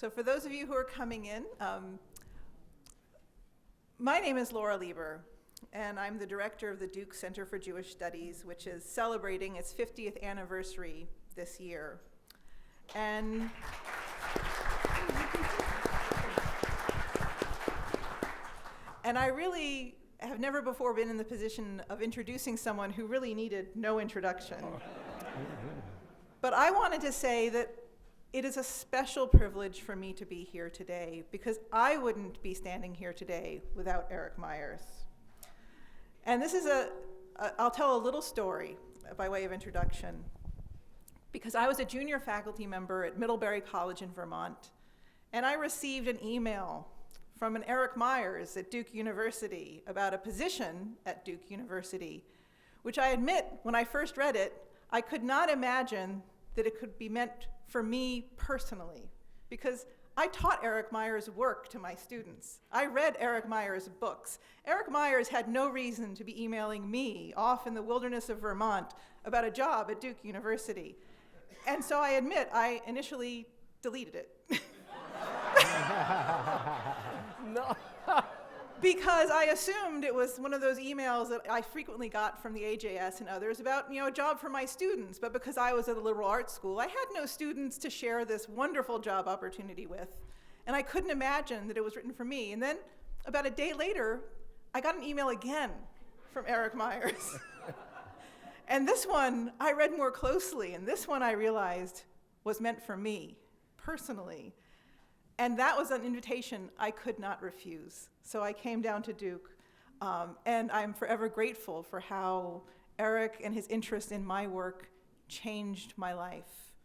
So for those of you who are coming in, my name is Laura Lieber, and I'm the director of the Duke Center for Jewish Studies, which is celebrating its 50th anniversary this year. And I really have never before been in the position of introducing someone who really needed no introduction. But I wanted to say that it is a special privilege for me to be here today, because I wouldn't be standing here today without Eric Meyers. And this is I'll tell a little story by way of introduction. Because I was a junior faculty member at Middlebury College in Vermont, and I received an email from an Eric Meyers at Duke University about a position at Duke University, which I admit, when I first read it, I could not imagine that it could be meant for me personally, because I taught Eric Meyers' work to my students. I read Eric Meyers' books. Eric Meyers had no reason to be emailing me off in the wilderness of Vermont about a job at Duke University. And so I admit, I initially deleted it. No. Because I assumed it was one of those emails that I frequently got from the AJS and others about, a job for my students. But because I was at a liberal arts school, I had no students to share this wonderful job opportunity with. And I couldn't imagine that it was written for me. And then about a day later, I got an email again from Eric Meyers. And this one I read more closely, and this one I realized was meant for me, personally. And that was an invitation I could not refuse. So I came down to Duke, and I'm forever grateful for how Eric and his interest in my work changed my life.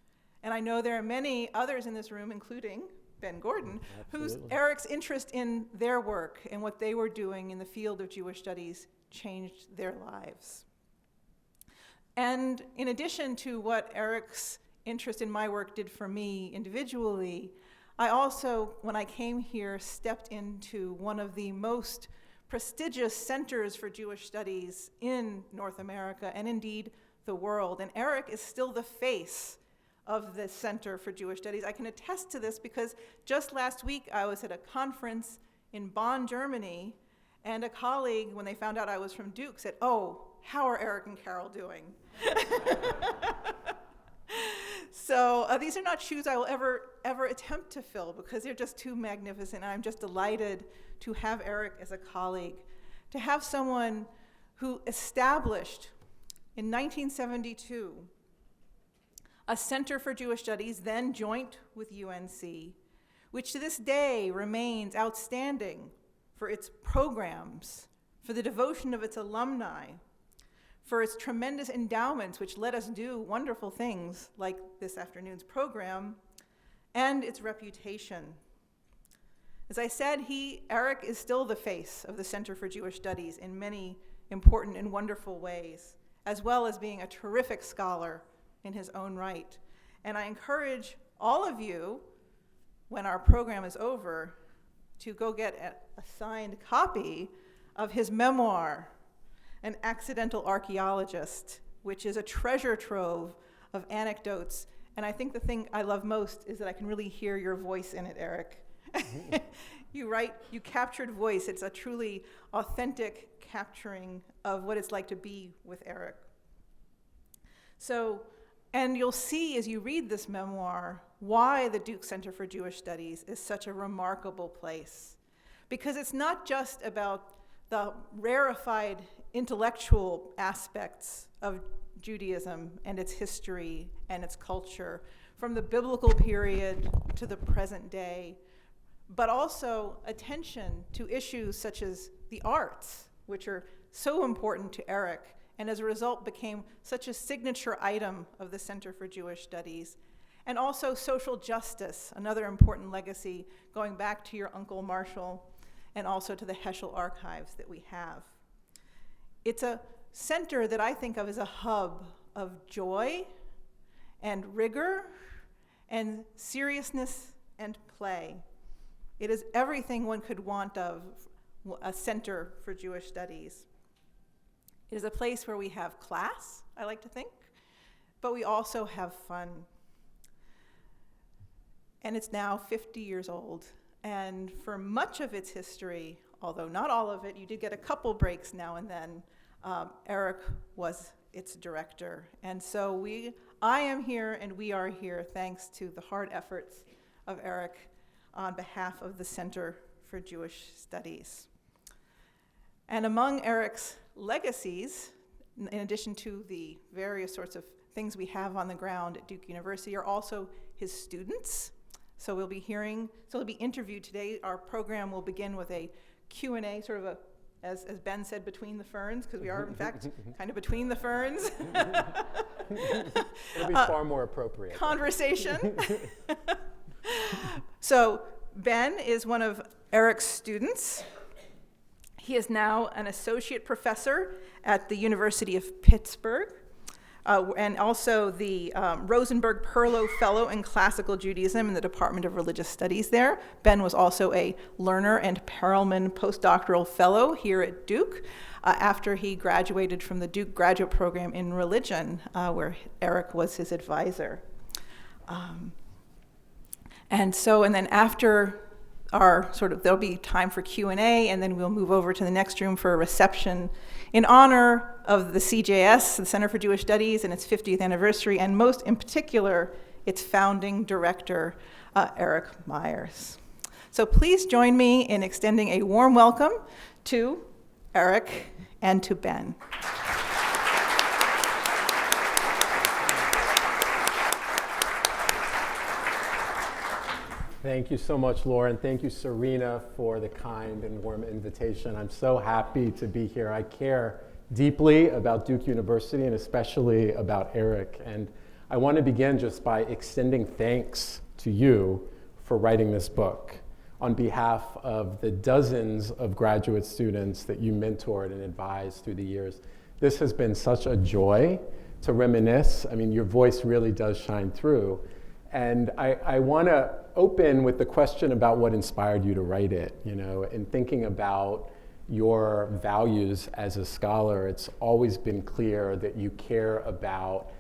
And I know there are many others in this room, including Ben Gordon, whose Eric's interest in their work and what they were doing in the field of Jewish studies changed their lives. And in addition to what Eric's interest in my work did for me individually, I also, when I came here, stepped into one of the most prestigious centers for Jewish studies in North America and indeed the world. And Eric is still the face of the Center for Jewish Studies. I can attest to this because just last week I was at a conference in Bonn, Germany, and a colleague, when they found out I was from Duke, said, "Oh, how are Eric and Carol doing?" So these are not shoes I will ever attempt to fill because they're just too magnificent. And I'm just delighted to have Eric as a colleague, to have someone who established in 1972 a Center for Jewish Studies, then joint with UNC, which to this day remains outstanding for its programs, for the devotion of its alumni, for its tremendous endowments, which let us do wonderful things like this afternoon's program, and its reputation. As I said, Eric is still the face of the Center for Jewish Studies in many important and wonderful ways, as well as being a terrific scholar in his own right. And I encourage all of you, when our program is over, to go get a signed copy of his memoir, An Accidental Archaeologist, which is a treasure trove of anecdotes. And I think the thing I love most is that I can really hear your voice in it, Eric. You captured voice. It's a truly authentic capturing of what it's like to be with Eric. So, and you'll see as you read this memoir why the Duke Center for Jewish Studies is such a remarkable place. Because it's not just about the rarefied intellectual aspects of Judaism and its history and its culture from the biblical period to the present day, but also attention to issues such as the arts, which are so important to Eric and as a result became such a signature item of the Center for Jewish Studies, and also social justice, another important legacy going back to your Uncle Marshall and also to the Heschel archives that we have. It's a center that I think of as a hub of joy and rigor and seriousness and play. It is everything one could want of a Center for Jewish Studies. It is a place where we have class, I like to think, but we also have fun. and it's now 50 years old. And for much of its history, although not all of it, you did get a couple breaks now and then, Eric was its director. And so I am here and we are here thanks to the hard efforts of Eric on behalf of the Center for Jewish Studies. And among Eric's legacies, in addition to the various sorts of things we have on the ground at Duke University, are also his students. So he'll be interviewed today. Our program will begin with a Q&A, sort of as Ben said, between the ferns, because we are, in fact, kind of between the ferns. It'll be far more appropriate. Conversation. So Ben is one of Eric's students. He is now an associate professor at the University of Pittsburgh, and also the Rosenberg Perlow Fellow in Classical Judaism in the Department of Religious Studies there. Ben was also a Lerner and Perelman postdoctoral fellow here at Duke after he graduated from the Duke Graduate Program in Religion, where Eric was his advisor. And then after there'll be time for Q&A, and then we'll move over to the next room for a reception in honor of the CJS, the Center for Jewish Studies, and its 50th anniversary, and most in particular, its founding director, Eric Meyers. So please join me in extending a warm welcome to Eric and to Ben. Thank you so much, Lauren. Thank you, Serena, for the kind and warm invitation. I'm so happy to be here. I care deeply about Duke University and especially about Eric. And I want to begin just by extending thanks to you for writing this book on behalf of the dozens of graduate students that you mentored and advised through the years. This has been such a joy to reminisce. I mean, your voice really does shine through. And I want to open with the question about what inspired you to write it. In thinking about your values as a scholar, it's always been clear that you care about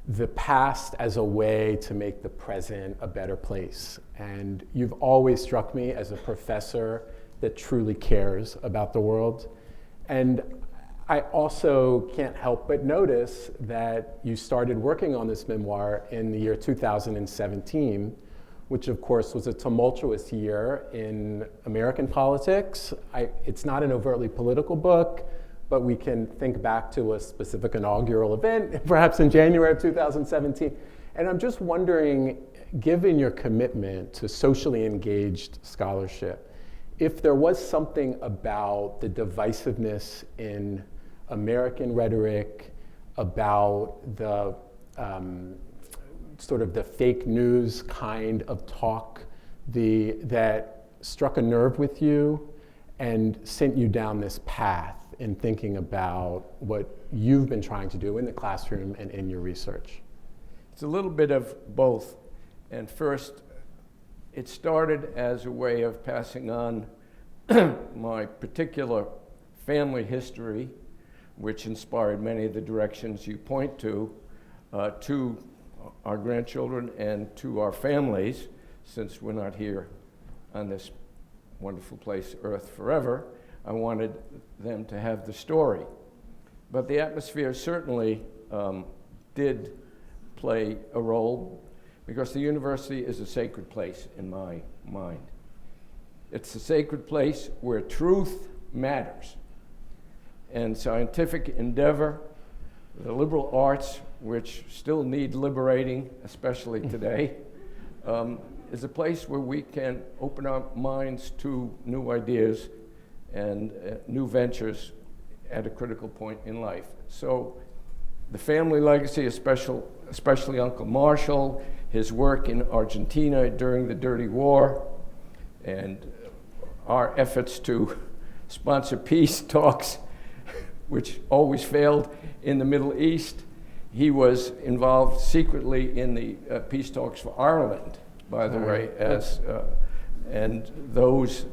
the past as a way to make the present a better place. And you've always struck me as a professor that truly cares about the world. And I also can't help but notice that you started working on this memoir in the year 2017, which of course was a tumultuous year in American politics. It's not an overtly political book, but we can think back to a specific inaugural event, perhaps in January of 2017. And I'm just wondering, given your commitment to socially engaged scholarship, if there was something about the divisiveness in American rhetoric, about the sort of the fake news kind of talk that struck a nerve with you and sent you down this path in thinking about what you've been trying to do in the classroom and in your research. It's a little bit of both. And first, it started as a way of passing on my particular family history, which inspired many of the directions you point to our grandchildren and to our families, since we're not here on this wonderful place, Earth, forever. I wanted them to have the story. But the atmosphere certainly did play a role, because the university is a sacred place in my mind. It's a sacred place where truth matters. And scientific endeavor, the liberal arts, which still need liberating, especially today, is a place where we can open our minds to new ideas and new ventures at a critical point in life. So the family legacy, especially Uncle Marshall, his work in Argentina during the Dirty War, and our efforts to sponsor peace talks, which always failed in the Middle East. He was involved secretly in the peace talks for Ireland, by the way, and those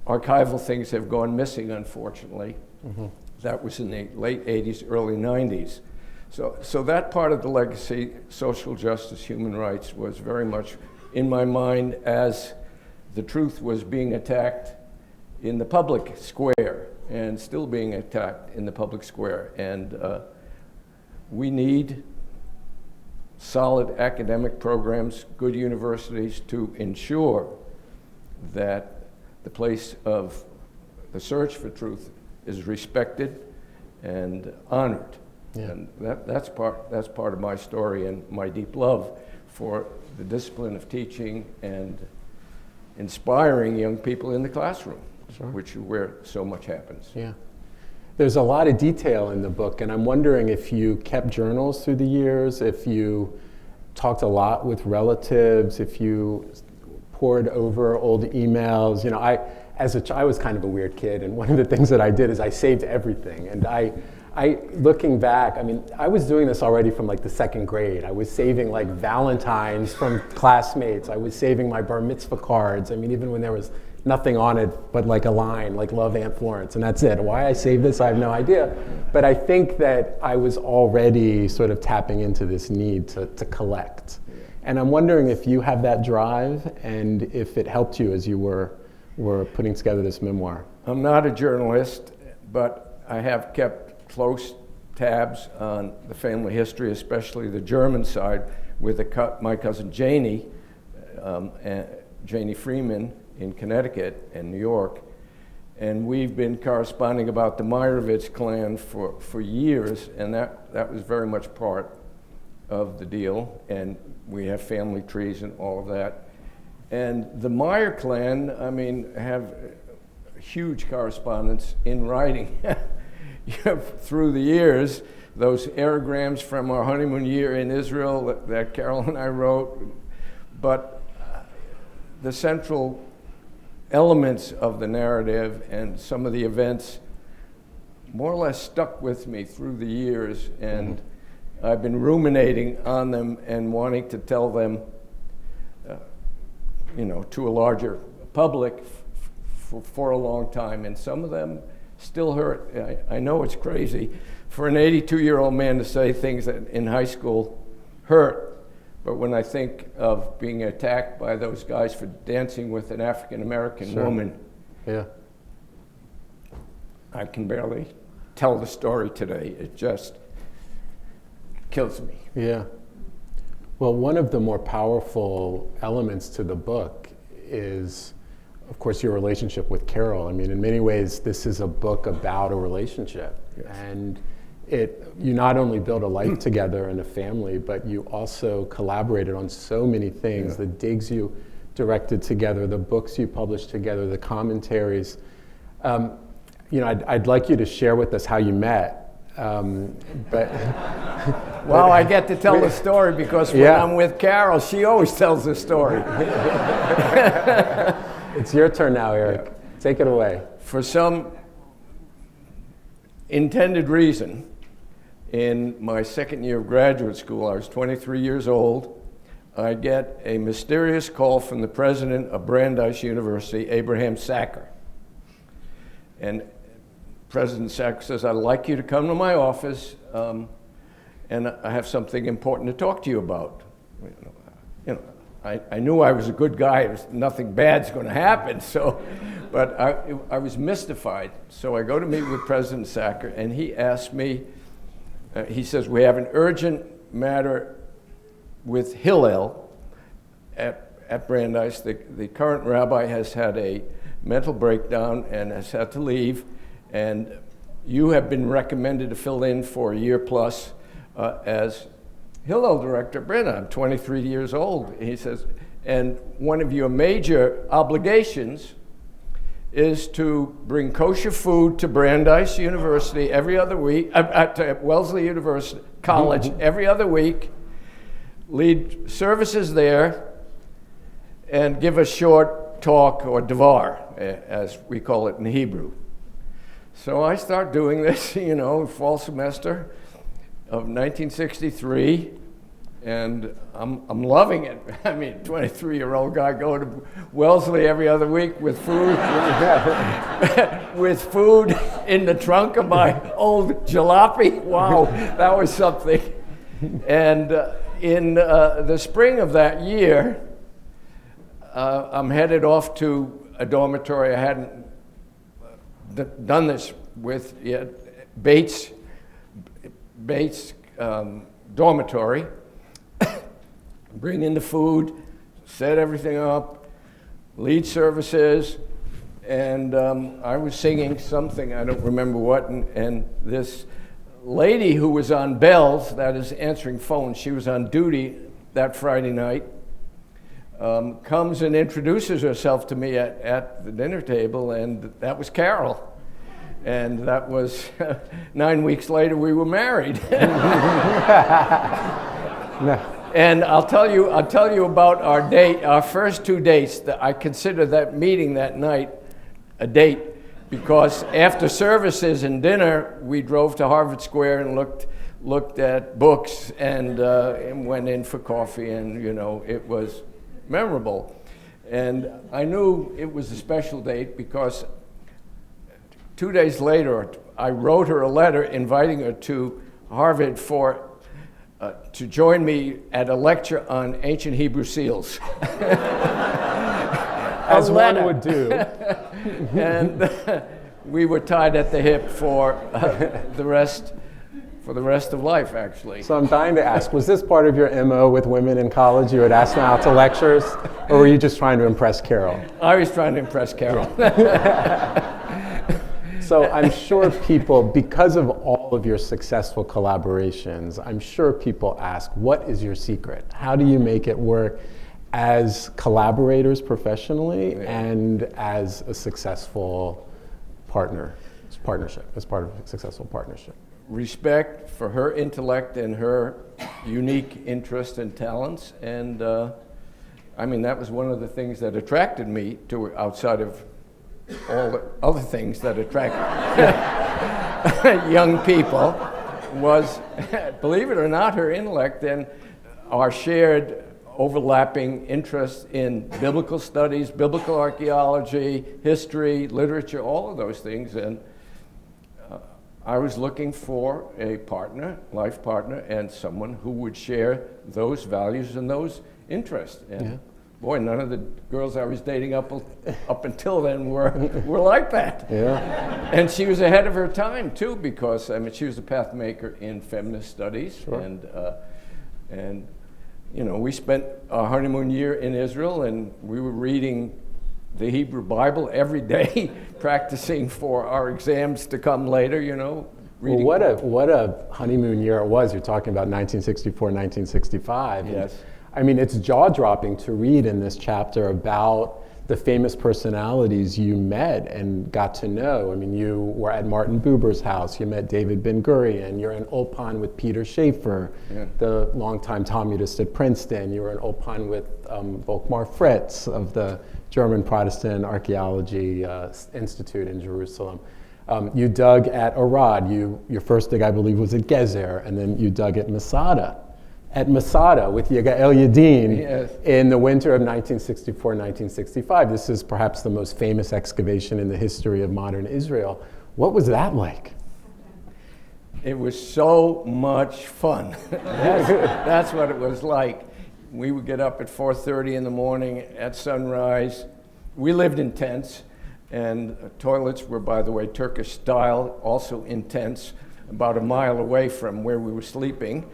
archival things have gone missing, unfortunately. Mm-hmm. That was in the late 80s, early 90s. So that part of the legacy, social justice, human rights, was very much in my mind as the truth was being attacked in the public square and still being attacked in the public square. And we need solid academic programs, good universities to ensure that the place of the search for truth is respected and honored. Yeah. And that's part of my story and my deep love for the discipline of teaching and inspiring young people in the classroom, Sure. which is where so much happens. Yeah. There's a lot of detail in the book, and I'm wondering if you kept journals through the years, if you talked a lot with relatives, if you pored over old emails. You know, I was kind of a weird kid, and one of the things that I did is I saved everything. And I looking back, I mean, I was doing this already from like the second grade. I was saving like Valentines from classmates. I was saving my bar mitzvah cards. I mean, even when there was nothing on it but like a line, like Love Aunt Florence, and that's it. Why I saved this, I have no idea. But I think that I was already sort of tapping into this need to collect. And I'm wondering if you have that drive and if it helped you as you were putting together this memoir. I'm not a journalist, but I have kept close tabs on the family history, especially the German side, with my cousin Janie, Janie Freeman in Connecticut and New York. And we've been corresponding about the Meyerowitz clan for years, and that was very much part of the deal. And we have family trees and all of that. And the Meyer clan, I mean, have huge correspondence in writing. Through the years, those aerograms from our honeymoon year in Israel that Carol and I wrote, but the central elements of the narrative and some of the events more or less stuck with me through the years, and I've been ruminating on them and wanting to tell them, to a larger public for a long time, and some of them still hurt. I know it's crazy for an 82-year-old man to say things that in high school hurt, but when I think of being attacked by those guys for dancing with an African-American Sure. woman, Yeah. I can barely tell the story today. It just kills me. Yeah. Well, one of the more powerful elements to the book is, of course, your relationship with Carol. I mean, in many ways, this is a book about a relationship. Yes. And you not only build a life together and a family, but you also collaborated on so many things. Yeah. The digs you directed together, the books you published together, the commentaries. I'd like you to share with us how you met. Well, I get to tell the story because when I'm with Carol, she always tells the story. It's your turn now, Eric. Yeah. Take it away. For some intended reason, in my second year of graduate school, I was 23 years old, I get a mysterious call from the president of Brandeis University, Abraham Sacker. And President Sacker says, I'd like you to come to my office, and I have something important to talk to you about. I knew I was a good guy. Nothing bad's going to happen. But I was mystified. So I go to meet with President Sacker, and he asked me, he says, we have an urgent matter with Hillel at Brandeis. The current rabbi has had a mental breakdown and has had to leave. And you have been recommended to fill in for a year plus as Hillel director. Brenda, I'm 23 years old. He says, and one of your major obligations is to bring kosher food to Brandeis University every other week, to Wellesley University College every other week, lead services there, and give a short talk, or devar, as we call it in Hebrew. So I start doing this, fall semester of 1963, and I'm loving it. I mean, 23-year-old guy going to Wellesley every other week with food, with food in the trunk of my old jalopy. Wow, that was something. And in the spring of that year, I'm headed off to a dormitory I hadn't done this with yet, Bates dormitory. Bring in the food, set everything up, lead services, and I was singing something, I don't remember what, and this lady who was on bells, that is answering phones, she was on duty that Friday night, comes and introduces herself to me at the dinner table, and that was Carol. And that was 9 weeks later, we were married. No. And I'll tell you about our first 2 dates. I consider that meeting that night a date, because after services and dinner, we drove to Harvard Square and looked at books and went in for coffee, and it was memorable. And I knew it was a special date because 2 days later, I wrote her a letter inviting her to Harvard to join me at a lecture on ancient Hebrew seals. As one would do. And we were tied at the hip for the rest of life, actually. So I'm dying to ask, was this part of your MO with women in college? You would ask them out to lectures, or were you just trying to impress Carol? I was trying to impress Carol. So I'm sure people, because of all of your successful collaborations, I'm sure people ask, what is your secret? How do you make it work as collaborators professionally and as a successful partnership, as part of a successful partnership? Respect for her intellect and her unique interests and talents. And I mean, that was one of the things that attracted me to her, outside of all the other things that attract young people, was, believe it or not, her intellect and our shared overlapping interest in biblical studies, biblical archaeology, history, literature, all of those things. And I was looking for a partner, life partner, and someone who would share those values and those interests. And boy, none of the girls I was dating up until then were like that. Yeah. And she was ahead of her time too, because I mean, she was a path maker in feminist studies. Sure. And we spent our honeymoon year in Israel, and we were reading the Hebrew Bible every day, practicing for our exams to come later, reading. Well, what a honeymoon year it was. You're talking about 1964, 1965. Yes. I mean, it's jaw-dropping to read in this chapter about the famous personalities you met and got to know. I mean, you were at Martin Buber's house. You met David Ben-Gurion. You're in Ulpan with Peter Schaefer, the longtime Talmudist at Princeton. You were in Ulpan with Volkmar Fritz of the German Protestant Archaeology Institute in Jerusalem. You dug at Arad. Your first dig, I believe, was at Gezer, and then you dug at Masada. At Masada with Yagael Yadin in the winter of 1964, 1965. This is perhaps the most famous excavation in the history of modern Israel. What was that like? It was so much fun. That's what it was like. We would get up at 4:30 in the morning at sunrise. We lived in tents, and toilets were, by the way, Turkish style, also in tents, about a mile away from where we were sleeping,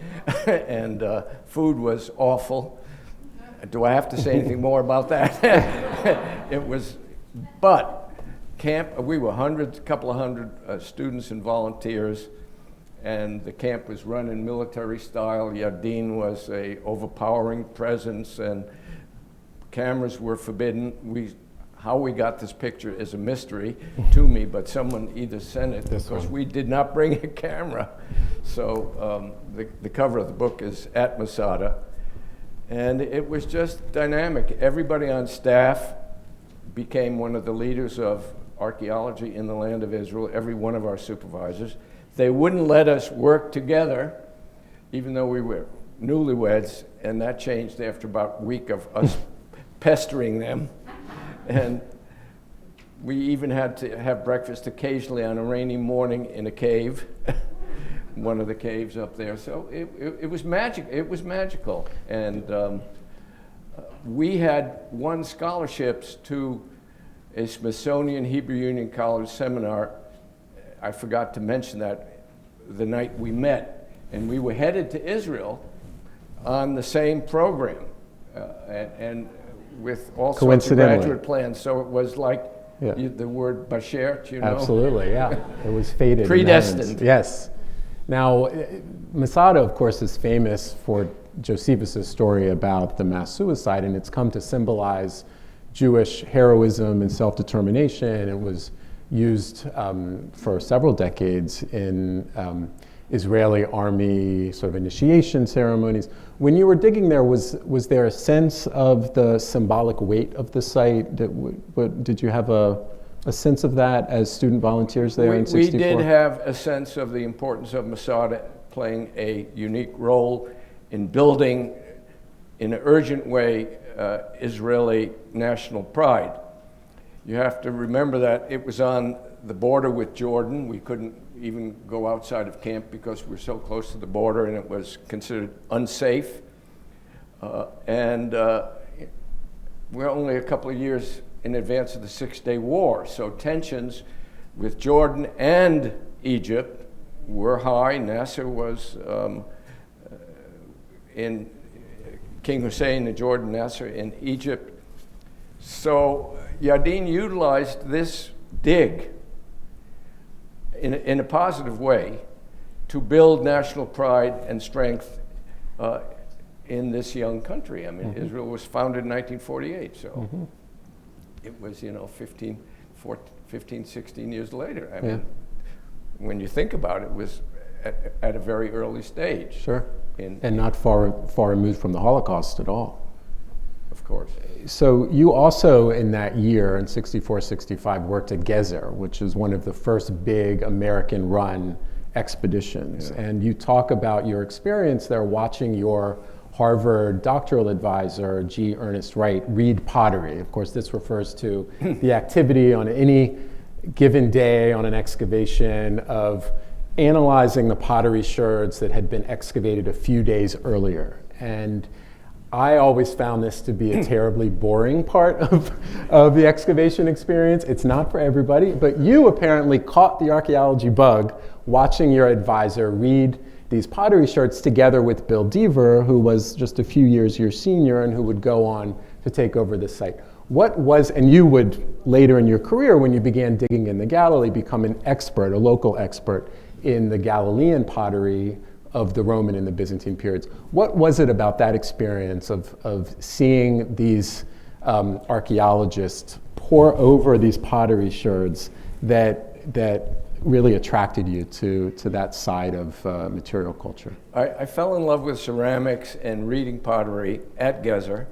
and food was awful. Do I have to say anything more about that? It was, but camp, we were a couple of hundred students and volunteers, and the camp was run in military style. Yadin was a overpowering presence, and cameras were forbidden. How we got this picture is a mystery to me, but someone either sent it because we did not bring a camera. So the cover of the book is at Masada. And it was just dynamic. Everybody on staff became one of the leaders of archaeology in the land of Israel, every one of our supervisors. They wouldn't let us work together, even though we were newlyweds, and that changed after about a week of us pestering them. And we even had to have breakfast occasionally on a rainy morning in a cave, one of the caves up there. So it was magic. It was magical. And we had won scholarships to a Smithsonian Hebrew Union College seminar. I forgot to mention that the night we met, and we were headed to Israel on the same program, and with all sorts of graduate plans. So it was like the word Basher, you know? Absolutely, yeah. It was fated. Predestined. Yes. Now, Masada, of course, is famous for Josephus' story about the mass suicide, and it's come to symbolize Jewish heroism and self-determination. It was used for several decades in Israeli army sort of initiation ceremonies. When you were digging there, was there a sense of the symbolic weight of the site? Did you have a sense of that as student volunteers there in 64? We did have a sense of the importance of Masada playing a unique role in building, in an urgent way, Israeli national pride. You have to remember that it was on the border with Jordan. We couldn't even go outside of camp because we were so close to the border, and it was considered unsafe. We're only a couple of years in advance of the Six-Day War, so tensions with Jordan and Egypt were high. Nasser was in King Hussein in Jordan, Nasser in Egypt. So Yadin utilized this dig in a positive way to build national pride and strength in this young country. I mean, Israel was founded in 1948, so it was, 15, 16 years later. I mean, when you think about it, it was at a very early stage. Sure. And not far removed from the Holocaust at all. Of course. So you also, in that year, in 64, 65, worked at Gezer, which is one of the first big American-run expeditions. Yeah. And you talk about your experience there watching your Harvard doctoral advisor, G. Ernest Wright, read pottery. Of course, this refers to the activity on any given day on an excavation of analyzing the pottery sherds that had been excavated a few days earlier. And I always found this to be a terribly boring part of the excavation experience. It's not for everybody, but you apparently caught the archaeology bug watching your advisor read these pottery sherds together with Bill Deaver, who was just a few years your senior and who would go on to take over the site. And you would later in your career, when you began digging in the Galilee, become an expert, a local expert in the Galilean pottery of the Roman and the Byzantine periods. What was it about that experience of seeing these archaeologists pore over these pottery sherds that really attracted you to that side of material culture? I fell in love with ceramics and reading pottery at Gezer,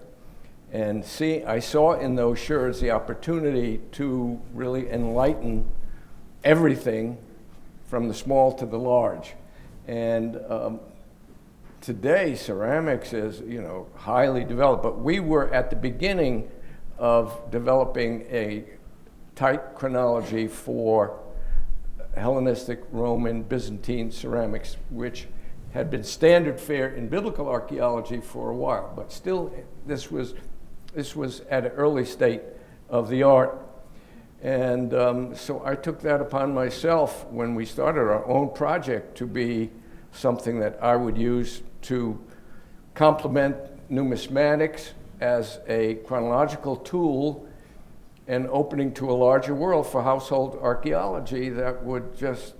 and I saw in those sherds the opportunity to really enlighten everything from the small to the large. And today, ceramics is, highly developed, but we were at the beginning of developing a tight chronology for Hellenistic, Roman, Byzantine ceramics, which had been standard fare in biblical archaeology for a while, but still this was at an early state of the art. And so I took that upon myself when we started our own project to be something that I would use to complement numismatics as a chronological tool and opening to a larger world for household archaeology that would just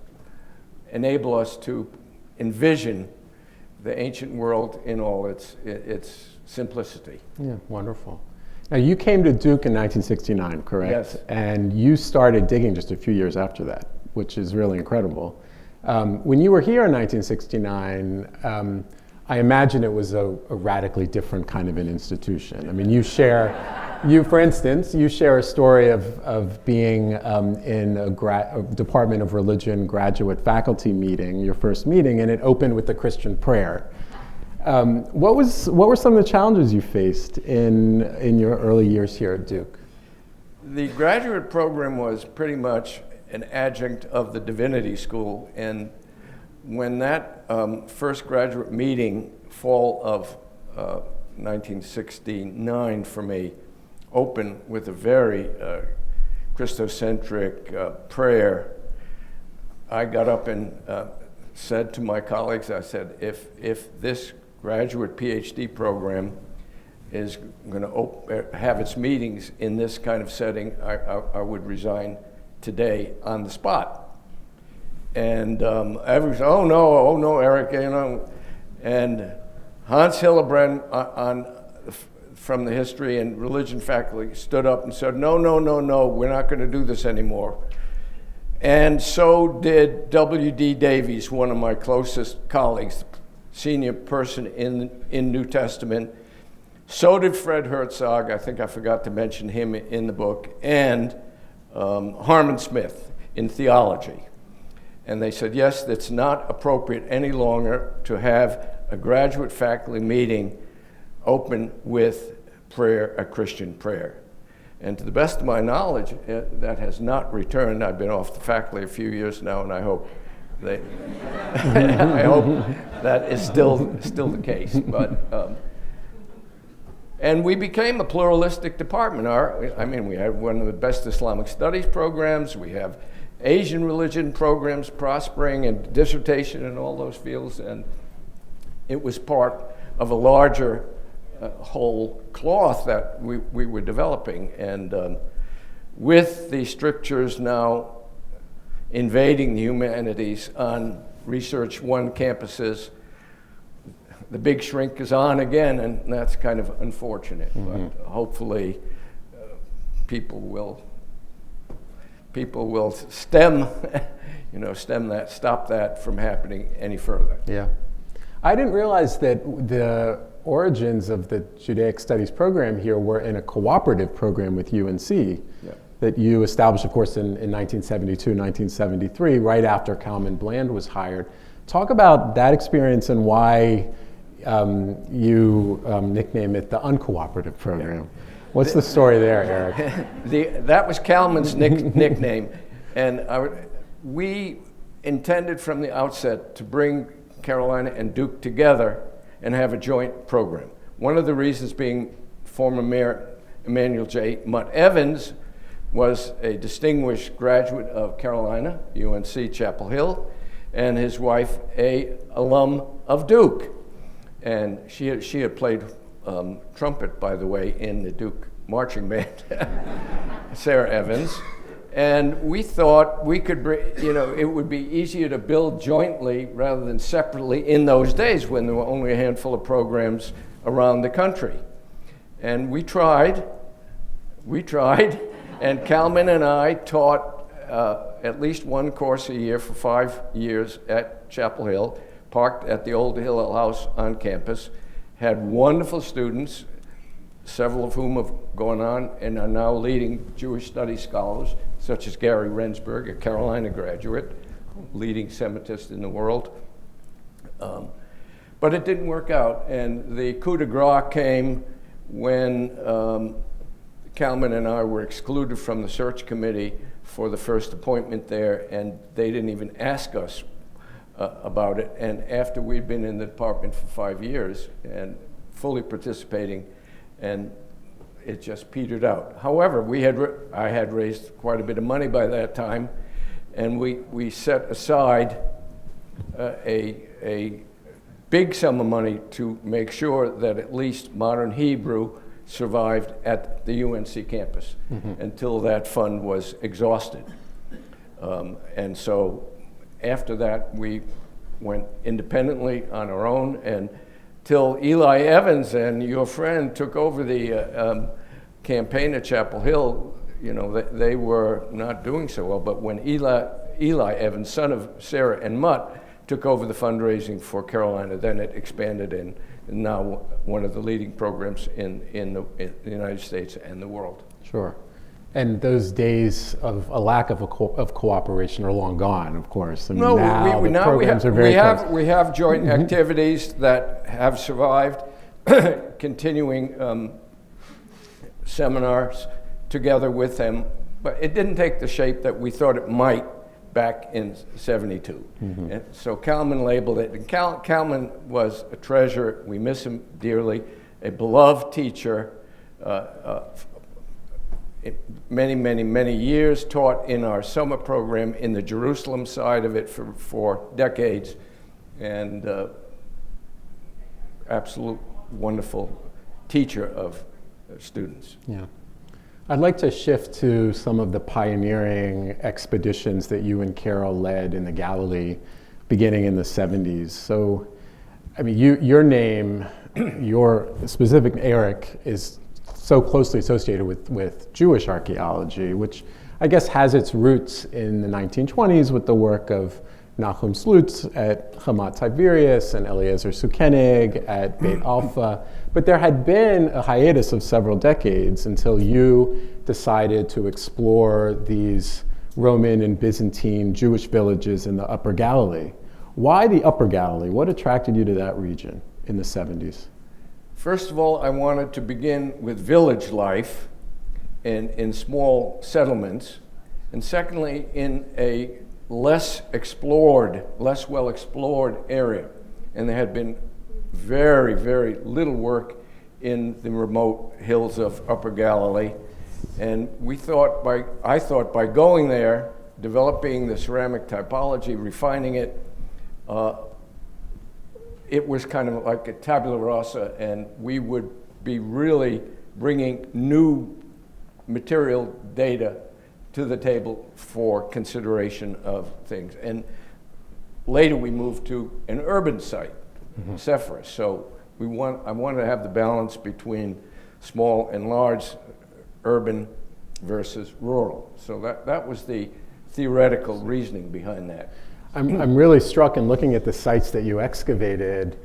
enable us to envision the ancient world in all its simplicity. Yeah, wonderful. Now, you came to Duke in 1969, correct? Yes. And you started digging just a few years after that, which is really incredible. When you were here in 1969, I imagine it was a radically different kind of an institution. I mean, for instance, you share a story of being in a Department of Religion graduate faculty meeting, your first meeting, and it opened with the Christian prayer. What were some of the challenges you faced in your early years here at Duke? The graduate program was pretty much an adjunct of the divinity school, and when that first graduate meeting, fall of 1969 for me, open with a very Christocentric prayer. I got up and said to my colleagues, I said, if this graduate PhD program is going to have its meetings in this kind of setting, I would resign today on the spot. And everyone said, oh no, Eric, you know. And Hans Hillebrand from the history and religion faculty stood up and said, no, we're not going to do this anymore. And so did W.D. Davies, one of my closest colleagues, senior person in New Testament. So did Fred Herzog, I think I forgot to mention him in the book, and Harmon Smith in theology. And they said, yes, it's not appropriate any longer to have a graduate faculty meeting open with prayer, a Christian prayer. And to the best of my knowledge, that has not returned. I've been off the faculty a few years now, and I hope I hope that is still the case. But and we became a pluralistic department. We have one of the best Islamic studies programs. We have Asian religion programs prospering, and dissertation in all those fields. And it was part of a larger whole cloth that we were developing. And with the strictures now invading the humanities on Research One campuses, the big shrink is on again, and that's kind of unfortunate. But hopefully people will stem that, stop that from happening any further. Yeah. I didn't realize that the origins of the Judaic Studies program here were in a cooperative program with UNC that you established, of course, in 1972, 1973, right after Kalman Bland was hired. Talk about that experience and why you nickname it the uncooperative program. Yeah. What's the story there, Eric? That was Kalman's nickname. And we intended from the outset to bring Carolina and Duke together and have a joint program. One of the reasons being former Mayor Emanuel J. Mutt Evans was a distinguished graduate of Carolina, UNC Chapel Hill, and his wife, a alum of Duke. And she had played trumpet, by the way, in the Duke marching band, Sarah Evans. And we thought we could bring, it would be easier to build jointly rather than separately in those days when there were only a handful of programs around the country. And we tried, and Kalman and I taught at least one course a year for 5 years at Chapel Hill, parked at the old Hillel House on campus, had wonderful students, several of whom have gone on and are now leading Jewish studies scholars, such as Gary Rensburg, a Carolina graduate, leading Semitist in the world. But it didn't work out, and the coup de grace came when Kalman and I were excluded from the search committee for the first appointment there, and they didn't even ask us about it. And after we'd been in the department for 5 years and fully participating, and it just petered out. However, I had raised quite a bit of money by that time, and we set aside a big sum of money to make sure that at least modern Hebrew survived at the UNC campus until that fund was exhausted. And so after that, we went independently on our own, and till Eli Evans and your friend took over the campaign at Chapel Hill, they were not doing so well. But when Eli Evans, son of Sarah and Mutt, took over the fundraising for Carolina, then it expanded and now one of the leading programs in the United States and the world. Sure. And those days of a lack of cooperation are long gone, of course. I mean, no, now we have joint activities that have survived, continuing seminars together with them, but it didn't take the shape that we thought it might back in '72. And so Kalman labeled it, and Kalman was a treasure. We miss him dearly, a beloved teacher, many years, taught in our summer program in the Jerusalem side of it for decades, and absolute wonderful teacher of students. Yeah. I'd like to shift to some of the pioneering expeditions that you and Carol led in the Galilee beginning in the 70s. So, I mean, your name, your specific Eric, is so closely associated with Jewish archaeology, which I guess has its roots in the 1920s with the work of Nahum Slutz at Hamat Tiberias and Eliezer Sukenig at Beit Alpha. But there had been a hiatus of several decades until you decided to explore these Roman and Byzantine Jewish villages in the Upper Galilee. Why the Upper Galilee? What attracted you to that region in the 70s? First of all, I wanted to begin with village life in small settlements, and secondly, in a less well explored area. And there had been very little work in the remote hills of Upper Galilee. And I thought by going there, developing the ceramic typology, refining it, it was kind of like a tabula rasa, and we would be really bringing new material data to the table for consideration of things. And later we moved to an urban site, Sepphoris. So I wanted to have the balance between small and large, urban versus rural. So that was the theoretical reasoning behind that. I'm really struck in looking at the sites that you excavated.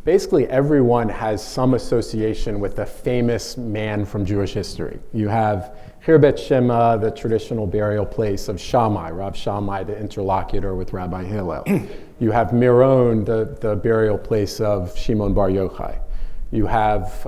Basically, everyone has some association with a famous man from Jewish history. You have Hirbet Shema, the traditional burial place of Shammai, Rav Shammai, the interlocutor with Rabbi Hillel. You have Miron, the burial place of Shimon Bar Yochai. You have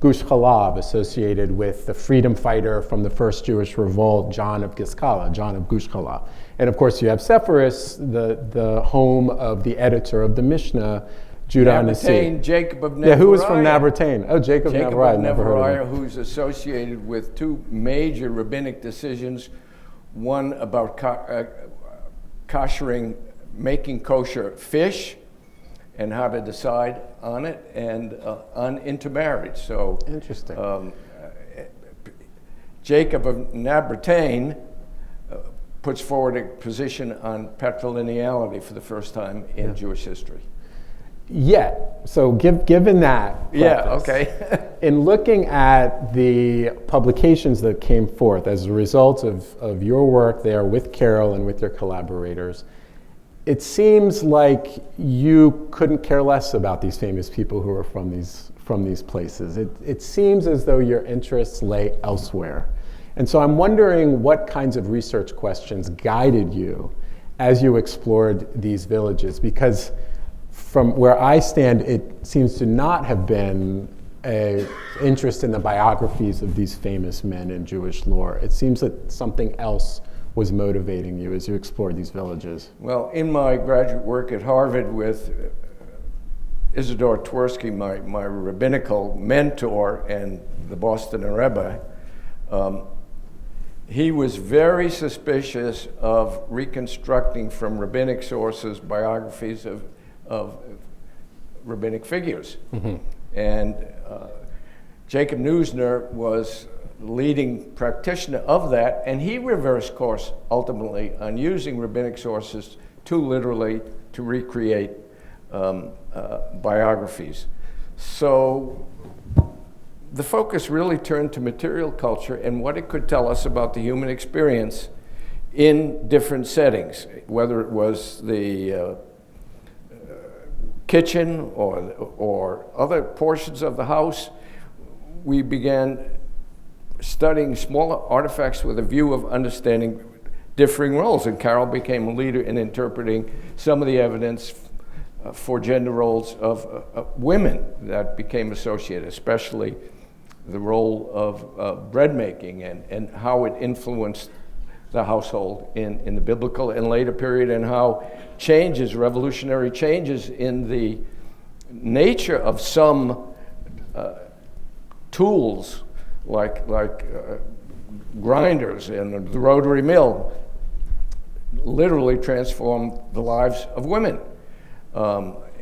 Gush Chalav, associated with the freedom fighter from the first Jewish revolt, John of Giskala, John of Gush Chalav. And of course, you have Sepphoris, the home of the editor of the Mishnah, Judah Anasi. Jacob of Navarre. Yeah, who was from Navarrete? Oh, Jacob of Navarre. Jacob of Navarre, who's associated with two major rabbinic decisions, one about koshering, making kosher fish, and how to decide on it, and on intermarriage. So interesting. Jacob of Navarrete puts forward a position on patrilineality for the first time in Jewish history. Yet, so given that preface, yeah, okay. in looking at the publications that came forth as a result of your work there with Carol and with your collaborators, it seems like you couldn't care less about these famous people who are from these places. It seems as though your interests lay elsewhere. And so I'm wondering what kinds of research questions guided you as you explored these villages, because from where I stand, it seems to not have been an interest in the biographies of these famous men in Jewish lore. It seems that something else was motivating you as you explored these villages. Well, in my graduate work at Harvard with Isidore Twersky, my rabbinical mentor and the Boston Rebbe, he was very suspicious of reconstructing from rabbinic sources biographies of rabbinic figures. Mm-hmm. And Jacob Neusner was leading practitioner of that, and he reversed course ultimately on using rabbinic sources too literally to recreate biographies. So the focus really turned to material culture and what it could tell us about the human experience in different settings, whether it was the kitchen or other portions of the house. We began studying smaller artifacts with a view of understanding differing roles, and Carol became a leader in interpreting some of the evidence for gender roles of women that became associated, especially the role of bread making and how it influenced the household in the biblical and later period, and how revolutionary changes in the nature of some tools like grinders and the rotary mill literally transformed the lives of women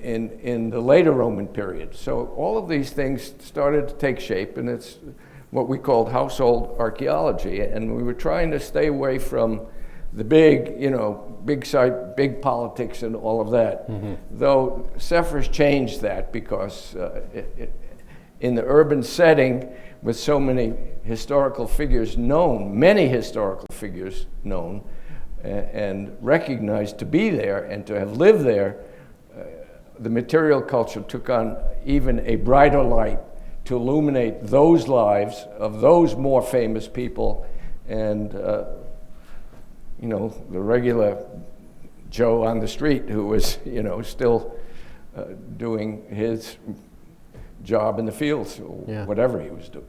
in the later Roman period. So all of these things started to take shape, and it's what we called household archaeology. And we were trying to stay away from the big, big site, big politics and all of that. Mm-hmm. Though Sepphoris changed that because in the urban setting with so many historical figures known, many historical figures known, and recognized to be there and to have lived there, the material culture took on even a brighter light to illuminate those lives of those more famous people, and the regular Joe on the street who was still doing his job in the fields, or whatever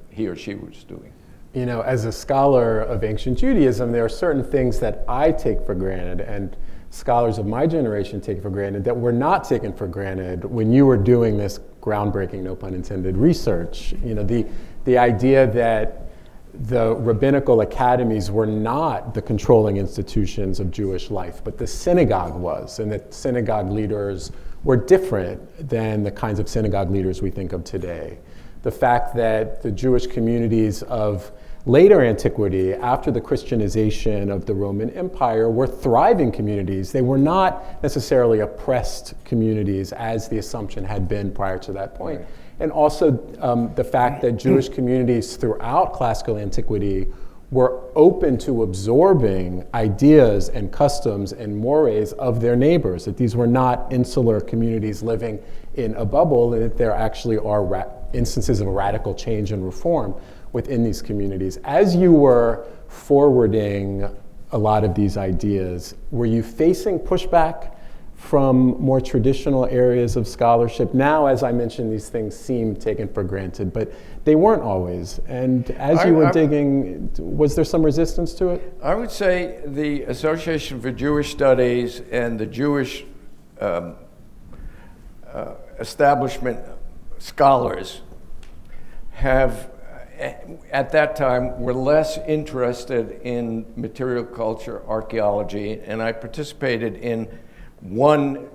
he or she was doing. As a scholar of ancient Judaism, there are certain things that I take for granted, and scholars of my generation take for granted, that were not taken for granted when you were doing this groundbreaking, no pun intended, research. The idea that the rabbinical academies were not the controlling institutions of Jewish life, but the synagogue was, and that synagogue leaders were different than the kinds of synagogue leaders we think of today. The fact that the Jewish communities of later antiquity, after the Christianization of the Roman Empire, were thriving communities. They were not necessarily oppressed communities, as the assumption had been prior to that point. Right. And also the fact that Jewish communities throughout classical antiquity were open to absorbing ideas and customs and mores of their neighbors, that these were not insular communities living in a bubble, and that there actually are instances of radical change and reform within these communities. As you were forwarding a lot of these ideas, were you facing pushback from more traditional areas of scholarship? Now, as I mentioned, these things seem taken for granted, but they weren't always. And as you were digging, was there some resistance to it? I would say the Association for Jewish Studies and the Jewish establishment scholars have, at that time, were less interested in material culture archaeology, and I participated in one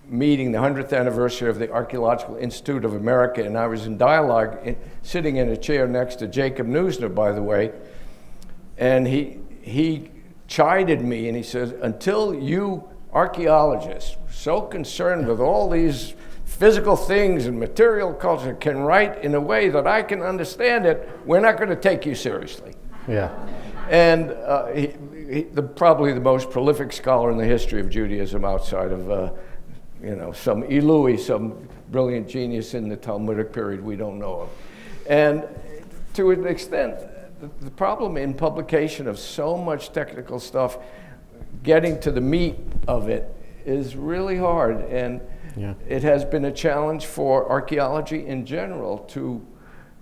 meeting, the 100th anniversary of the Archaeological Institute of America, and I was in dialogue, sitting in a chair next to Jacob Neusner, by the way, and he chided me, and he says, until you archaeologists, so concerned with all these physical things and material culture, can write in a way that I can understand it, we're not going to take you seriously. Yeah. And probably the most prolific scholar in the history of Judaism outside of, some Elui, some brilliant genius in the Talmudic period we don't know of. And to an extent, the problem in publication of so much technical stuff, getting to the meat of it is really hard. And it has been a challenge for archaeology in general to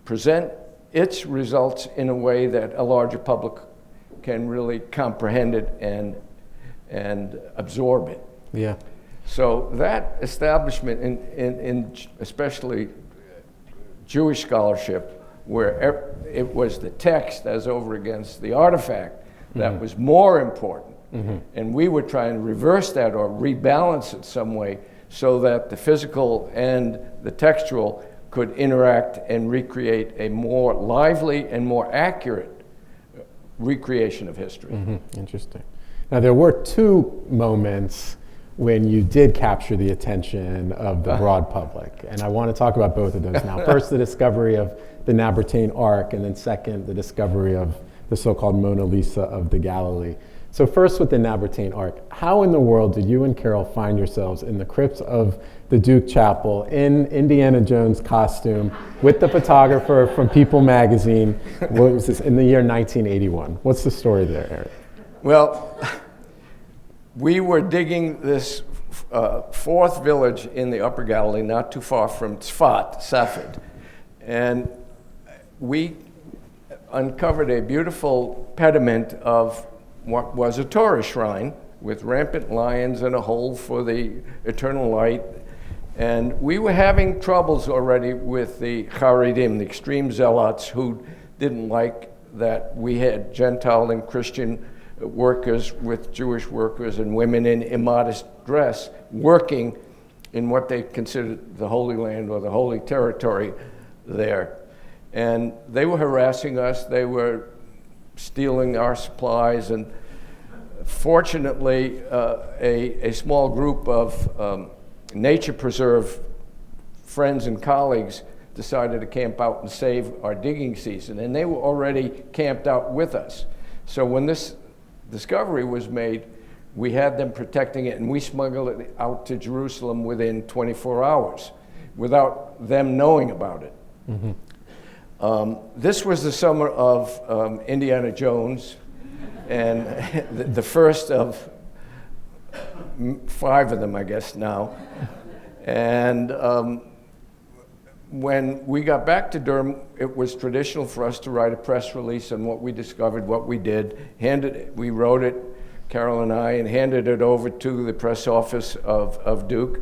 present its results in a way that a larger public can really comprehend it and absorb it. Yeah. So that establishment in especially Jewish scholarship, where it was the text as over against the artifact that was more important. Mm-hmm. And we were trying to reverse that or rebalance it some way so that the physical and the textual could interact and recreate a more lively and more accurate recreation of history. Mm-hmm. Interesting. Now, there were two moments when you did capture the attention of the broad public, and I want to talk about both of those now. First, the discovery of the Nabertane Ark, and then second, the discovery of the so-called Mona Lisa of the Galilee. So first with the Nabertane Ark, how in the world did you and Carol find yourselves in the crypts of the Duke Chapel in Indiana Jones costume with the photographer from People magazine? What was this, in the year 1981? What's the story there, Eric? Well, we were digging this fourth village in the Upper Galilee, not too far from Tzfat, Safed, and we uncovered a beautiful pediment of what was a Torah shrine with rampant lions and a hole for the eternal light. And we were having troubles already with the Haredim, the extreme zealots, who didn't like that we had Gentile and Christian workers with Jewish workers and women in immodest dress working in what they considered the Holy Land or the Holy Territory there. And they were harassing us, they were stealing our supplies, and fortunately, a small group of nature preserve friends and colleagues decided to camp out and save our digging season, and they were already camped out with us. So when this discovery was made, we had them protecting it, and we smuggled it out to Jerusalem within 24 hours without them knowing about it. Mm-hmm. This was the summer of Indiana Jones, and the first of 5 of them, I guess, now. And when we got back to Durham, it was traditional for us to write a press release on what we discovered, what we did. We wrote it, Carol and I, and handed it over to the press office of Duke.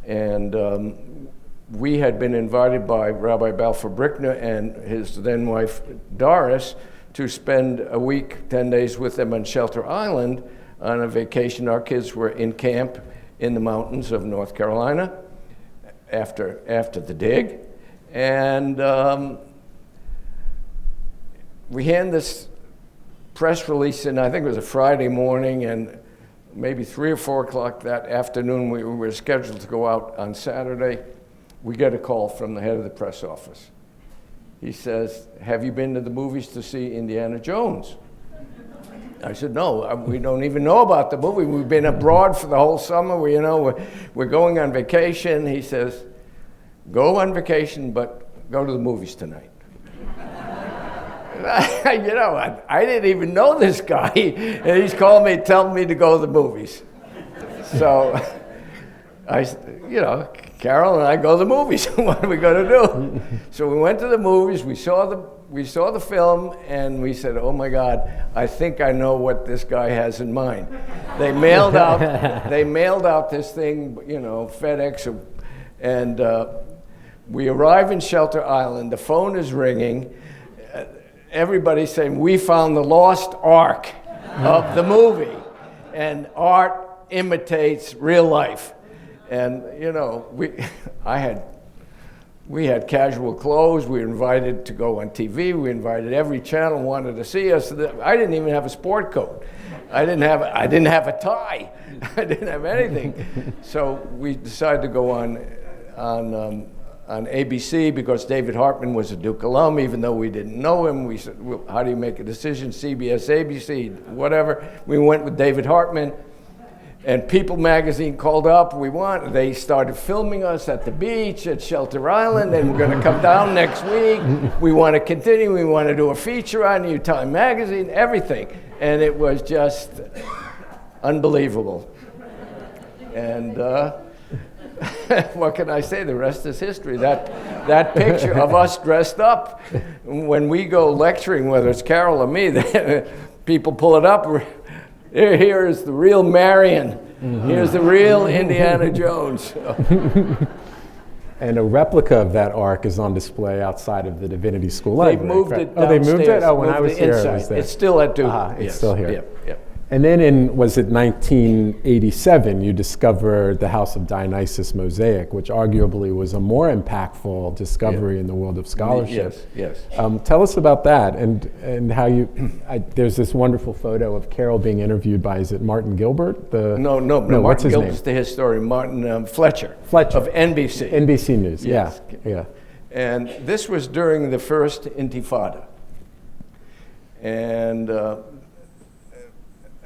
And we had been invited by Rabbi Balfour Brickner and his then wife, Doris, to spend a week, 10 days with them on Shelter Island on a vacation. Our kids were in camp in the mountains of North Carolina after the dig. And we hand this press release in, I think it was a Friday morning, and maybe 3 or 4 o'clock that afternoon, we were scheduled to go out on Saturday. We get a call from the head of the press office. He says, "Have you been to the movies to see Indiana Jones?" I said, "No, we don't even know about the movie. We've been abroad for the whole summer. We're going on vacation." He says, "Go on vacation, but go to the movies tonight." I didn't even know this guy, and he's calling me, telling me to go to the movies. So, Carol and I go to the movies. What are we going to do? So we went to the movies. We saw the film, and we said, "Oh my God, I think I know what this guy has in mind." They mailed out this thing, FedEx, and we arrive in Shelter Island. The phone is ringing. Everybody's saying, "We found the lost ark of the movie," and art imitates real life. And we had casual clothes. We were invited to go on TV. We invited every channel wanted to see us. I didn't even have a sport coat. I didn't have a tie. I didn't have anything. So we decided to go on ABC because David Hartman was a Duke alum, even though we didn't know him. We said, "Well, how do you make a decision? CBS, ABC, whatever." We went with David Hartman. And People magazine called up, they started filming us at the beach at Shelter Island, and we're going to come down next week. We want to continue, we want to do a feature on you, Time magazine, everything. And it was just unbelievable. And what can I say? The rest is history. That picture of us dressed up, when we go lecturing, whether it's Carol or me, people pull it up. Here is the real Marion. Mm-hmm. Here's the real Indiana Jones. And a replica of that ark is on display outside of the Divinity School library. They moved it downstairs. Oh, they moved it? Oh, when I was here, it was there. It's still at Duke. It's still here. Yep. And then in, was it 1987, you discovered the House of Dionysus mosaic, which arguably was a more impactful discovery in the world of scholarship. Yes. Tell us about that and how there's this wonderful photo of Carol being interviewed by, is it Martin Gilbert? No, what's his Gilbert's name? the historian, Martin Fletcher of NBC. NBC News, yes. Yeah. And this was during the first Intifada. And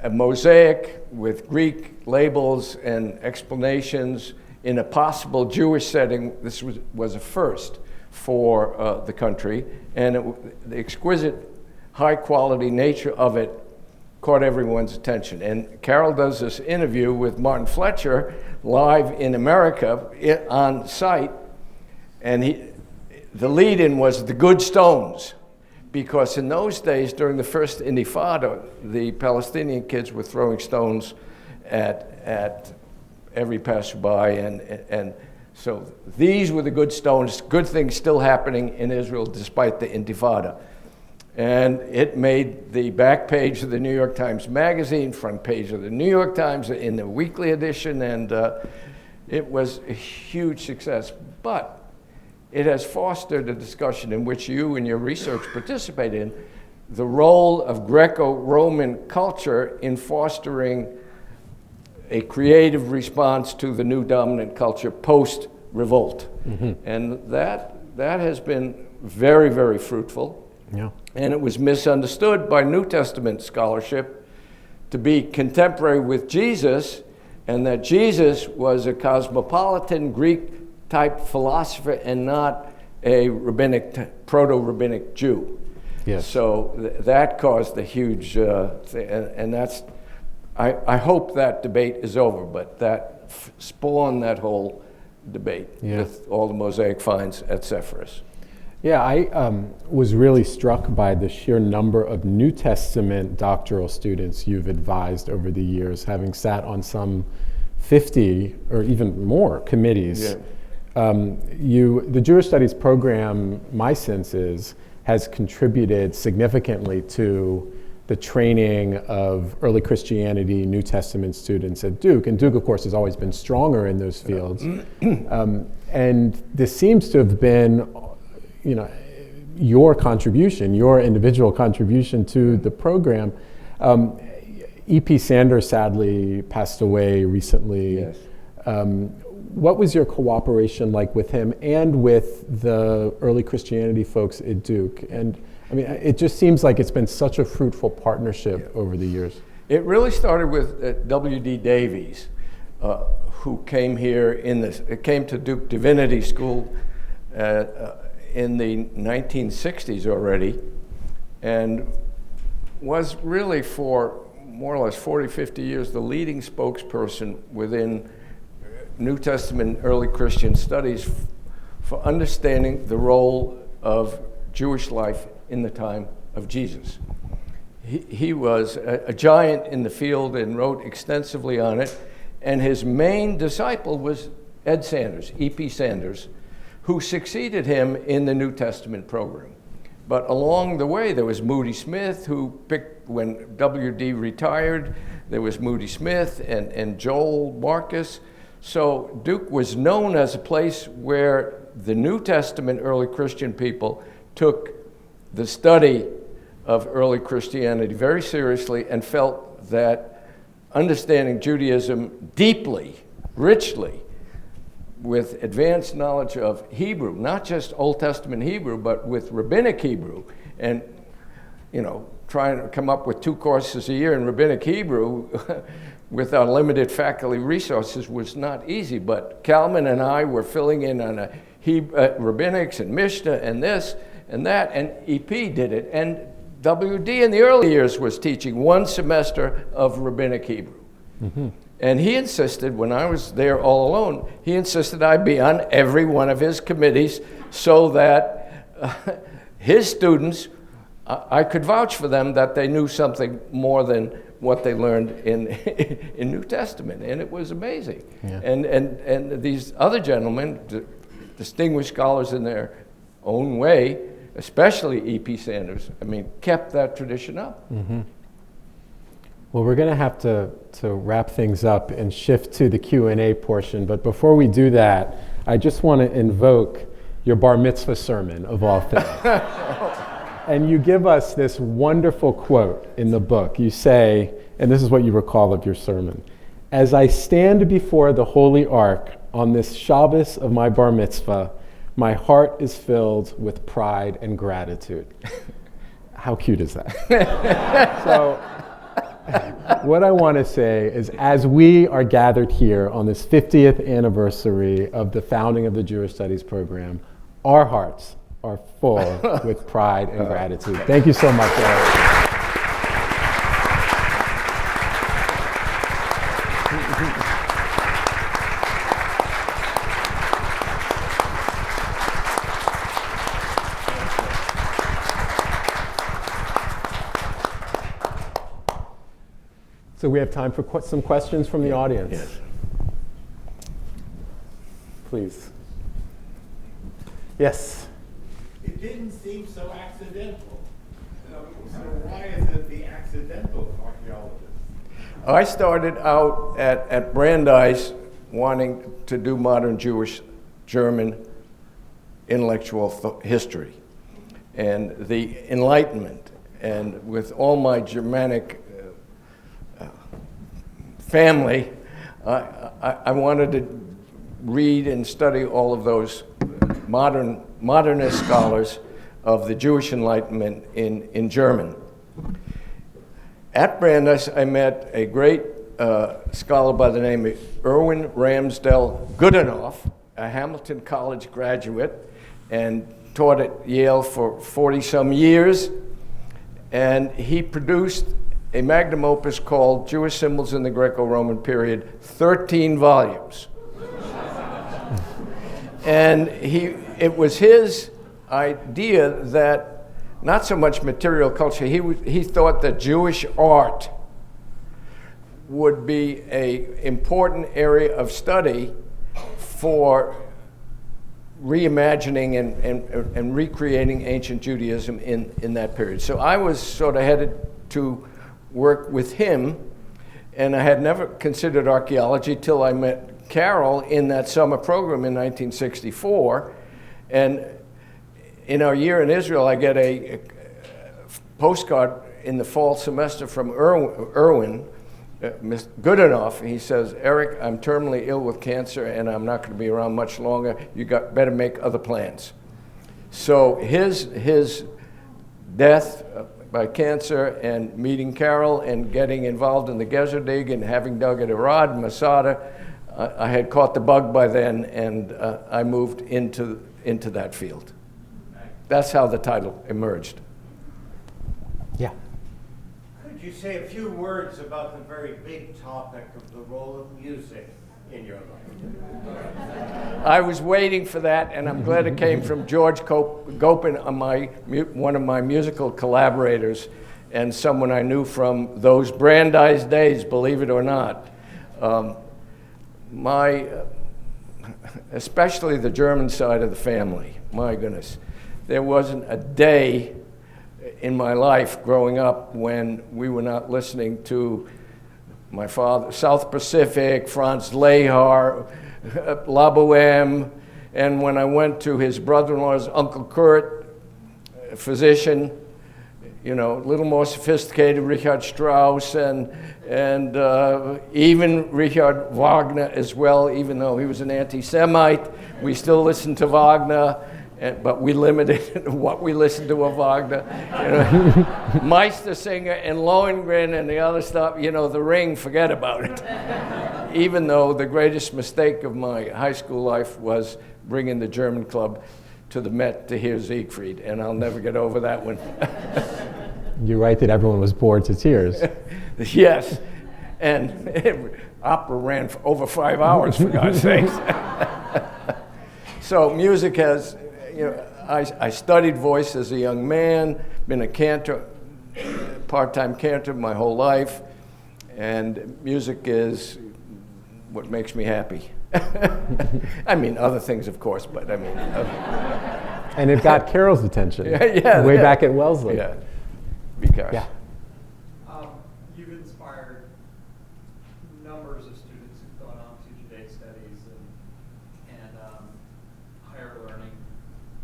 a mosaic with Greek labels and explanations in a possible Jewish setting. This was a first for the country, and the exquisite high-quality nature of it caught everyone's attention. And Carol does this interview with Martin Fletcher live in America on site, and the lead-in was the good stones. Because in those days, during the first Intifada, the Palestinian kids were throwing stones at every passerby, and So these were the good stones, good things still happening in Israel despite the Intifada. And it made the back page of the New York Times Magazine, front page of the New York Times in the weekly edition, and it was a huge success. But it has fostered a discussion in which you and your research participate in, the role of Greco-Roman culture in fostering a creative response to the new dominant culture post-revolt. Mm-hmm. And that has been very, very fruitful. Yeah. And it was misunderstood by New Testament scholarship to be contemporary with Jesus, and that Jesus was a cosmopolitan Greek-type philosopher and not a rabbinic, proto-rabbinic Jew. Yes. So that caused a huge thing, and that's, I hope that debate is over, but that spawned that whole debate with all the mosaic finds at Sepphoris. Yeah, I was really struck by the sheer number of New Testament doctoral students you've advised over the years, having sat on some 50 or even more committees. Yeah. The Jewish Studies program, my sense is, has contributed significantly to the training of early Christianity, New Testament students at Duke. And Duke, of course, has always been stronger in those fields. And this seems to have been, your contribution, your individual contribution to the program. E.P. Sanders sadly passed away recently. Yes. What was your cooperation like with him and with the early Christianity folks at Duke? And I mean, it just seems like it's been such a fruitful partnership over the years. It really started with W.D. Davies, who came here came to Duke Divinity School in the 1960s already, and was really for more or less 40, 50 years the leading spokesperson within New Testament early Christian studies for understanding the role of Jewish life in the time of Jesus. He was a giant in the field and wrote extensively on it, and his main disciple was Ed Sanders, E.P. Sanders, who succeeded him in the New Testament program. But along the way, there was Moody Smith, who picked, when W.D. retired, there was Moody Smith and Joel Marcus. So Duke was known as a place where the New Testament early Christian people took the study of early Christianity very seriously and felt that understanding Judaism deeply, richly, with advanced knowledge of Hebrew, not just Old Testament Hebrew, but with rabbinic Hebrew, and trying to come up with 2 courses a year in rabbinic Hebrew with our limited faculty resources was not easy. But Kalman and I were filling in on rabbinics and Mishnah and this and that, and EP did it. And WD in the early years was teaching 1 semester of rabbinic Hebrew. Mm-hmm. And he insisted, when I was there all alone, he insisted I be on every one of his committees so that his students, I could vouch for them that they knew something more than what they learned in New Testament. And it was amazing. Yeah. And these other gentlemen, distinguished scholars in their own way, especially E.P. Sanders, kept that tradition up. Mm-hmm. Well, we're going to have to wrap things up and shift to the Q&A portion. But before we do that, I just want to invoke your bar mitzvah sermon, of all things. And you give us this wonderful quote in the book. You say, and this is what you recall of your sermon: "As I stand before the Holy Ark on this Shabbos of my bar mitzvah, my heart is filled with pride and gratitude." How cute is that? So, what I want to say is, as we are gathered here on this 50th anniversary of the founding of the Jewish Studies program, our hearts are full with pride and gratitude. Thank you so much, Eric. So we have time for some questions from the audience. Yes. please. Yes? It didn't seem so accidental. So why is it the accidental archaeologist? I started out at Brandeis wanting to do modern Jewish German intellectual history and the Enlightenment. And with all my Germanic family, I wanted to read and study all of those modernist scholars of the Jewish Enlightenment in German. At Brandeis, I met a great scholar by the name of Erwin Ramsdell Goodenough, a Hamilton College graduate, and taught at Yale for 40-some years. And he produced a magnum opus called Jewish Symbols in the Greco-Roman Period, 13 volumes. And it was his idea that not so much material culture, he thought that Jewish art would be an important area of study for reimagining and recreating ancient Judaism in that period. So I was sort of headed to work with him, and I had never considered archaeology till I met Carol in that summer program in 1964. And in our year in Israel, I get a postcard in the fall semester from Erwin Goodenough. He says, "Eric, I'm terminally ill with cancer and I'm not going to be around much longer. You better make other plans." So his death by cancer and meeting Carol and getting involved in the Gezer dig and having dug at Arad, Masada, I had caught the bug by then, and I moved into that field. That's how the title emerged. Yeah. Could you say a few words about the very big topic of the role of music in your life? I was waiting for that, and I'm glad it came from George Gopin, one of my musical collaborators, and someone I knew from those Brandeis days, believe it or not. Especially the German side of the family, my goodness. There wasn't a day in my life growing up when we were not listening to my father, South Pacific, Franz Lehar, La Boheme, and when I went to his brother-in-law's Uncle Kurt, a physician, a little more sophisticated, Richard Strauss, and even Richard Wagner as well, even though he was an anti-Semite. We still listened to Wagner, but we limited what we listened to of Wagner. Meistersinger and Lohengrin and the other stuff, The Ring, forget about it. Even though the greatest mistake of my high school life was bringing the German club to the Met to hear Siegfried, and I'll never get over that one. You're right that everyone was bored to tears. Yes, and opera ran for over 5 hours, for God's sakes. So music has, I studied voice as a young man, been a cantor, part-time cantor my whole life, and music is what makes me happy. I mean, other things, of course, but I mean... And it got Carol's attention way back at Wellesley. Yeah, because... Yeah. You've inspired numbers of students who've gone on to Judaic studies and higher learning,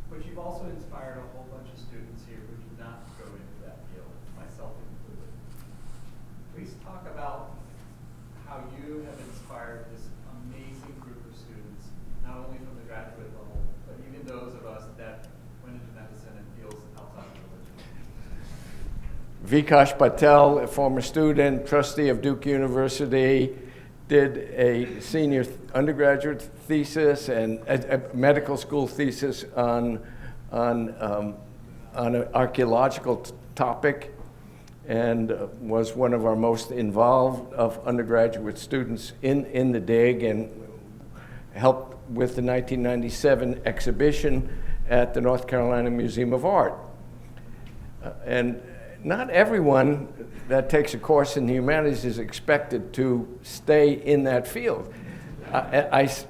but you've also inspired a whole bunch of students here who did not go into that field, myself included. Please talk about how you have inspired this amazing group of students, not only from the graduate level, but even those of us that went into medicine and fields outside of religion. Vikash Patel, a former student, trustee of Duke University, did a senior undergraduate thesis and a medical school thesis on an archaeological topic, and was one of our most involved of undergraduate students in the dig, and helped with the 1997 exhibition at the North Carolina Museum of Art. And not everyone that takes a course in the humanities is expected to stay in that field.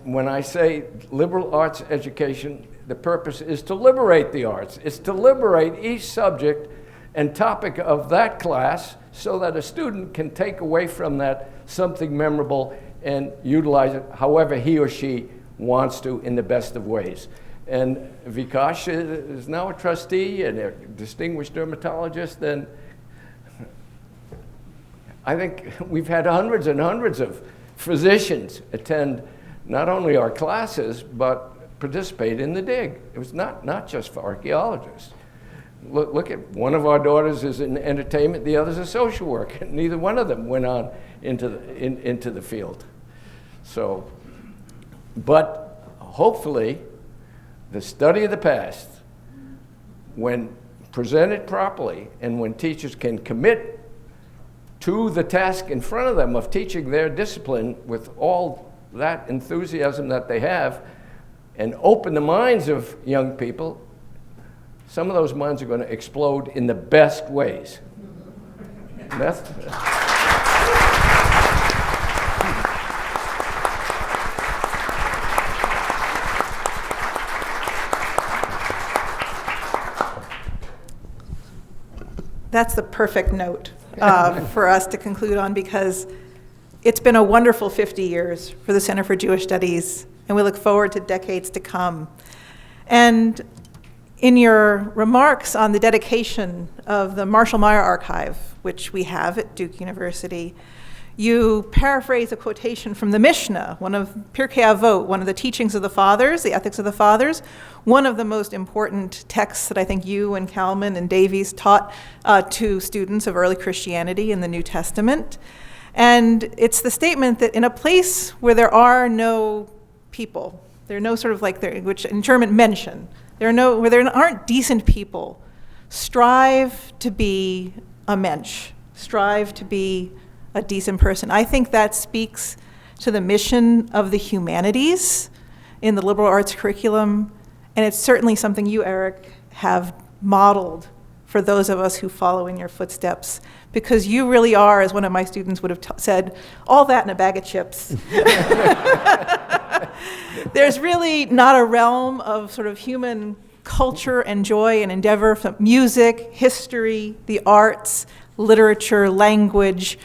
when I say liberal arts education, the purpose is to liberate the arts. It's to liberate each subject and topic of that class so that a student can take away from that something memorable and utilize it however he or she wants to in the best of ways. And Vikash is now a trustee and a distinguished dermatologist, and I think we've had hundreds and hundreds of physicians attend not only our classes, but participate in the dig. It was not just for archaeologists. Look at one of our daughters is in entertainment, the other's a social worker. Neither one of them went on into the field. So, but hopefully, the study of the past, when presented properly and when teachers can commit to the task in front of them of teaching their discipline with all that enthusiasm that they have, and open the minds of young people, some of those minds are going to explode in the best ways. That's the perfect note for us to conclude on, because it's been a wonderful 50 years for the Center for Jewish Studies, and we look forward to decades to come. And in your remarks on the dedication of the Marshall Meyer Archive, which we have at Duke University, you paraphrase a quotation from the Mishnah, one of Pirkei Avot, one of the teachings of the Fathers, the ethics of the Fathers, one of the most important texts that I think you and Kalman and Davies taught to students of early Christianity in the New Testament. And it's the statement that in a place where there are no people, there are no sort of like, which in German, Menschen, where there aren't decent people, strive to be a mensch, strive to be a decent person. I think that speaks to the mission of the humanities in the liberal arts curriculum, and it's certainly something you, Eric, have modeled for those of us who follow in your footsteps, because you really are, as one of my students would have said, all that in a bag of chips. There's really not a realm of sort of human culture and joy and endeavor from music, history, the arts, literature, language,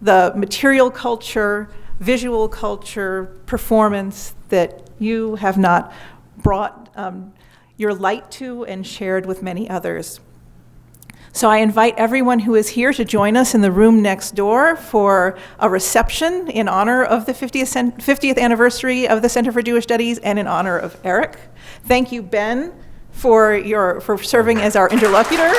the material culture, visual culture, performance that you have not brought your light to and shared with many others. So I invite everyone who is here to join us in the room next door for a reception in honor of the 50th anniversary of the Center for Jewish Studies and in honor of Eric. Thank you, Ben, for serving as our interlocutor.